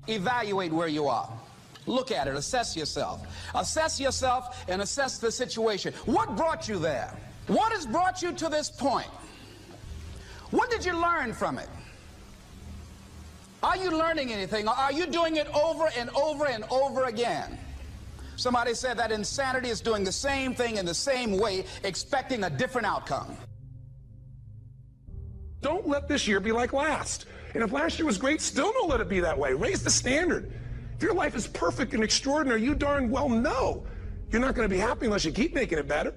evaluate where you are. Look at it, assess yourself. Assess yourself and assess the situation. What brought you there? What has brought you to this point? What did you learn from it? Are you learning anything, or are you doing it over and over and over again? Somebody said that insanity is doing the same thing in the same way, expecting a different outcome. Don't let this year be like last. And if last year was great, still don't let it be that way. Raise the standard. If your life is perfect and extraordinary, you darn well know you're not going to be happy unless you keep making it better.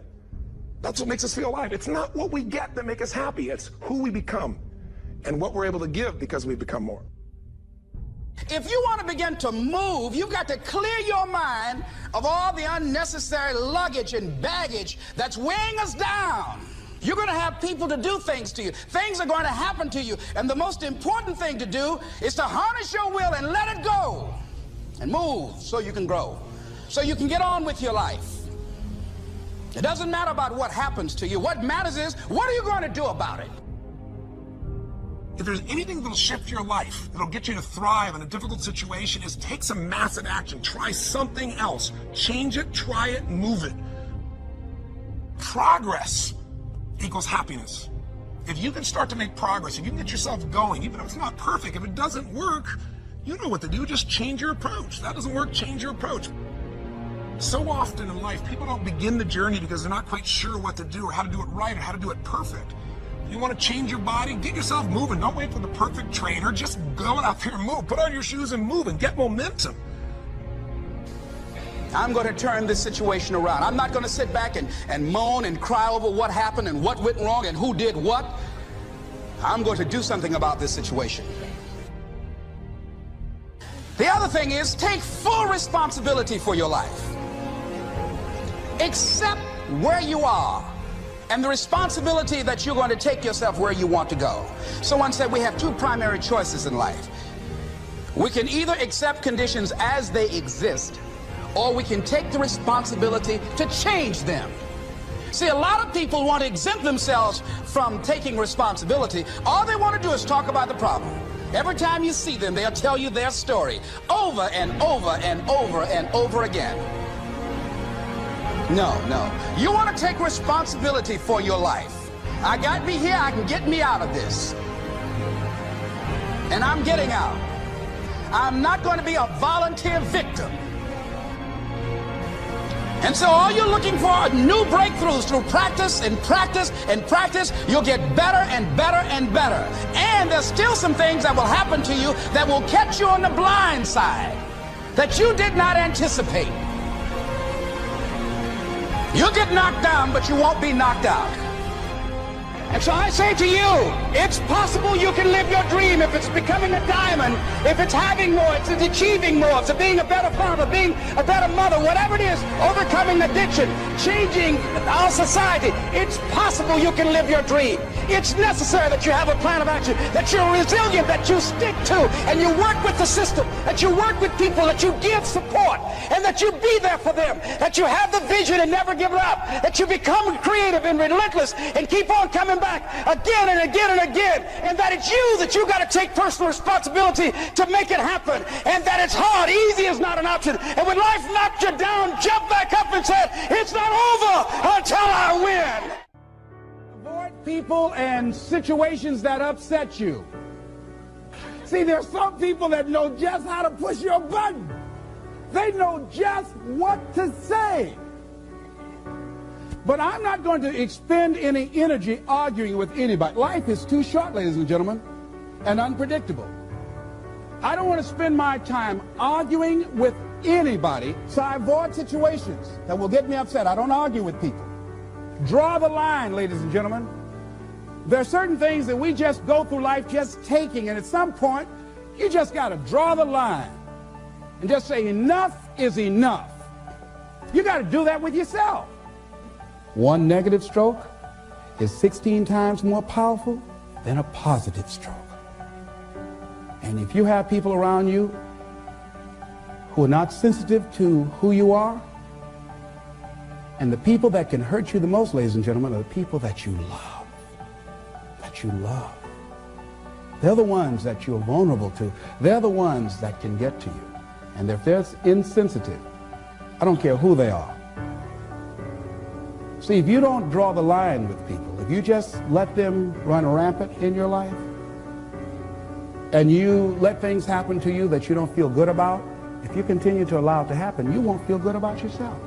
That's what makes us feel alive. It's not what we get that makes us happy. It's who we become and what we're able to give because we become more. If you want to begin to move, you've got to clear your mind of all the unnecessary luggage and baggage that's weighing us down. You're going to have people to do things to you. Things are going to happen to you. And the most important thing to do is to harness your will and let it go. And move so you can grow. So you can get on with your life. It doesn't matter about what happens to you. What matters is, what are you going to do about it? If there's anything that'll shift your life, that'll get you to thrive in a difficult situation, is take some massive action. Try something else. Change it, try it, move it. Progress equals happiness. If you can start to make progress, if you can get yourself going, even if it's not perfect, if it doesn't work, you know what to do. Just change your approach. That doesn't work, change your approach. So often in life, people don't begin the journey because they're not quite sure what to do or how to do it right or how to do it perfect. You want to change your body? Get yourself moving. Don't wait for the perfect trainer. Just go out there and move. Put on your shoes and move and get momentum. I'm going to turn this situation around. I'm not going to sit back and moan and cry over what happened and what went wrong and who did what. I'm going to do something about this situation. The other thing is, take full responsibility for your life. Accept where you are and the responsibility that you're going to take yourself where you want to go. Someone said we have two primary choices in life. We can either accept conditions as they exist, or we can take the responsibility to change them. See, a lot of people want to exempt themselves from taking responsibility. All they want to do is talk about the problem. Every time you see them, they'll tell you their story over and over and over and over again. No. You want to take responsibility for your life. I got me here, I can get me out of this. And I'm getting out. I'm not going to be a volunteer victim. And so all you're looking for are new breakthroughs through practice and practice and practice. You'll get better and better and better. And there's still some things that will happen to you that will catch you on the blind side that you did not anticipate. You'll get knocked down, but you won't be knocked out. And so I say to you, it's possible you can live your dream if it's becoming a diamond, if it's having more, if it's achieving more, if it's being a better father, being a better mother, whatever it is, overcoming addiction, changing our society. It's possible you can live your dream. It's necessary that you have a plan of action, that you're resilient, that you stick to, and you work with the system, that you work with people, that you give support, and that you be there for them, that you have the vision and never give it up, that you become creative and relentless and keep on coming back again and again and again, and that it's you that you got to take personal responsibility to make it happen, and that it's hard. Easy is not an option. And when life knocks you down, jump back up and say, it's not over until I win. Avoid people and situations that upset you. See, there's some people that know just how to push your button. They know just what to say. But I'm not going to expend any energy arguing with anybody. Life is too short, ladies and gentlemen, and unpredictable. I don't want to spend my time arguing with anybody, so I avoid situations that will get me upset. I don't argue with people. Draw the line, ladies and gentlemen. There are certain things that we just go through life just taking, and at some point, you just got to draw the line and just say enough is enough. You got to do that with yourself. One negative stroke is 16 times more powerful than a positive stroke. And if you have people around you who are not sensitive to who you are, and the people that can hurt you the most, ladies and gentlemen, are the people that you love. That you love. They're the ones that you're vulnerable to. They're the ones that can get to you. And if they're insensitive, I don't care who they are. See, if you don't draw the line with people, if you just let them run rampant in your life, and you let things happen to you that you don't feel good about, if you continue to allow it to happen, you won't feel good about yourself.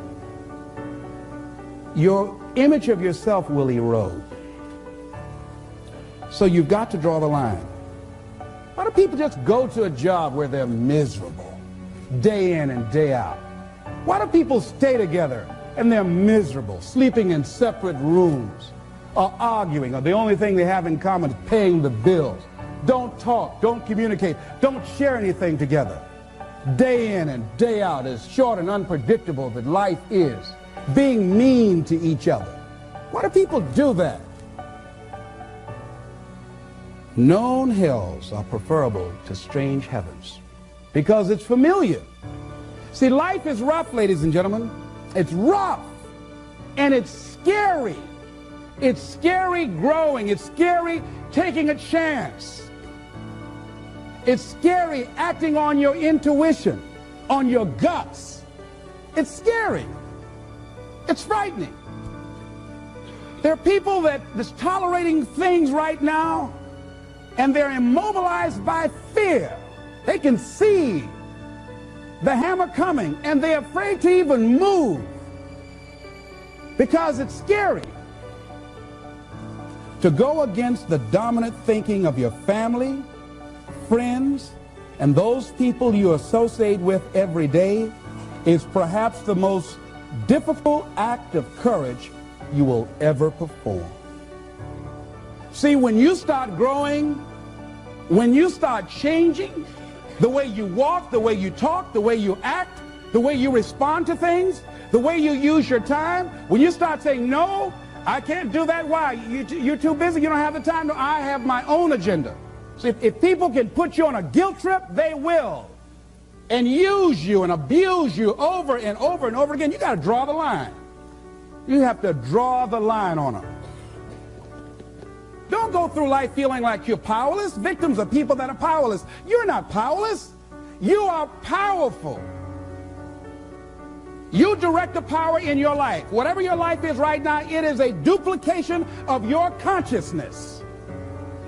Your image of yourself will erode. So you've got to draw the line. Why do people just go to a job where they're miserable, day in and day out? Why do people stay together and they're miserable, sleeping in separate rooms, or arguing, or the only thing they have in common is paying the bills? Don't talk, don't communicate, don't share anything together. Day in and day out, as short and unpredictable that life is, being mean to each other. Why do people do that? Known hells are preferable to strange heavens because it's familiar. See, life is rough, ladies and gentlemen. It's rough, and it's scary. It's scary growing. It's scary taking a chance. It's scary acting on your intuition, on your guts. It's scary. It's frightening. There are people that's tolerating things right now, and they're immobilized by fear. They can see the hammer coming, and they're afraid to even move because it's scary. To go against the dominant thinking of your family, friends, and those people you associate with every day is perhaps the most difficult act of courage you will ever perform. See, when you start growing, when you start changing the way you walk, the way you talk, the way you act, the way you respond to things, the way you use your time, when you start saying, no, I can't do that. Why? You're too busy. You don't have the time. No, I have my own agenda. See, if people can put you on a guilt trip, they will. And use you and abuse you over and over and over again. You got to draw the line. You have to draw the line on them. Don't go through life feeling like you're powerless. Victims are people that are powerless. You're not powerless. You are powerful. You direct the power in your life. Whatever your life is right now, it is a duplication of your consciousness.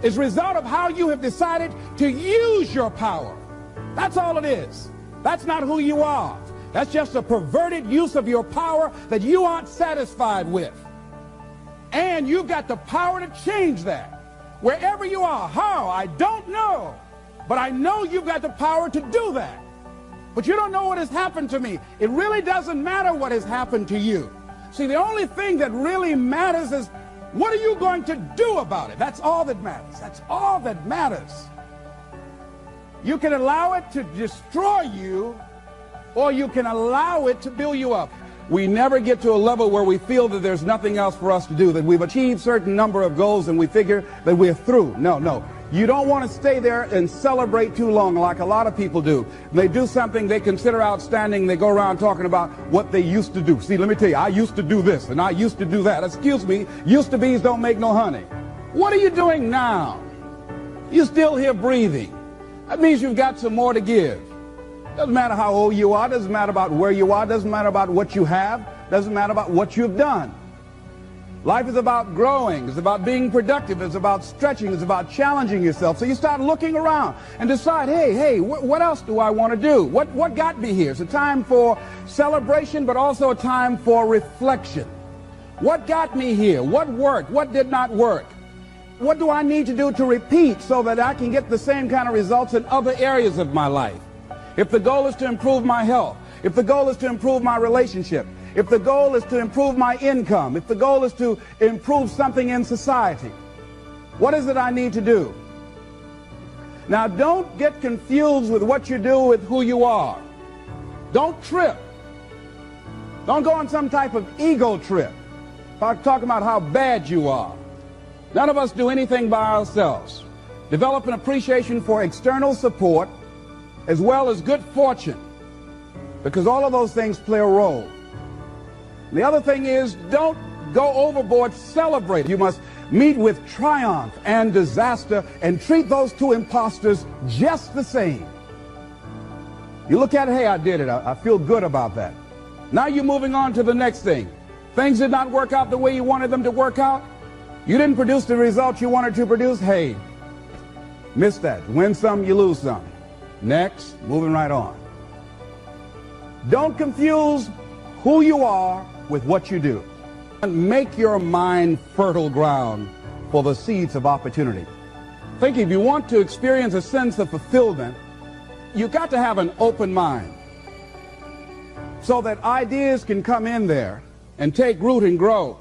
It's a result of how you have decided to use your power. That's all it is. That's not who you are. That's just a perverted use of your power that you aren't satisfied with. And you've got the power to change that. Wherever you are, how, I don't know. But I know you've got the power to do that. But you don't know what has happened to me. It really doesn't matter what has happened to you. See, the only thing that really matters is what are you going to do about it? That's all that matters. That's all that matters. You can allow it to destroy you, or you can allow it to build you up. We never get to a level where we feel that there's nothing else for us to do, that we've achieved a certain number of goals and we figure that we're through. No, no. You don't want to stay there and celebrate too long like a lot of people do. They do something they consider outstanding. They go around talking about what they used to do. See, let me tell you, I used to do this and I used to do that. Excuse me, used to be's don't make no honey. What are you doing now? You're still here breathing. That means you've got some more to give. Doesn't matter how old you are, doesn't matter about where you are, doesn't matter about what you have, doesn't matter about what you've done. Life is about growing, it's about being productive, it's about stretching, it's about challenging yourself. So you start looking around and decide, hey, what else do I want to do? What got me here? It's a time for celebration, but also a time for reflection. What got me here? What worked? What did not work? What do I need to do to repeat so that I can get the same kind of results in other areas of my life? If the goal is to improve my health, if the goal is to improve my relationship, if the goal is to improve my income, if the goal is to improve something in society, what is it I need to do? Now, don't get confused with what you do with who you are. Don't trip. Don't go on some type of ego trip, talking about how bad you are. None of us do anything by ourselves. Develop an appreciation for external support as well as good fortune, because all of those things play a role. The other thing is, don't go overboard celebrating. You must meet with triumph and disaster and treat those two imposters just the same. You look at it, hey, I did it. I feel good about that. Now you're moving on to the next thing. Things did not work out the way you wanted them to work out. You didn't produce the results you wanted to produce. Hey, miss that. Win some, you lose some. Next, moving right on. Don't confuse who you are with what you do. Make your mind fertile ground for the seeds of opportunity. Think if you want to experience a sense of fulfillment, you've got to have an open mind so that ideas can come in there and take root and grow.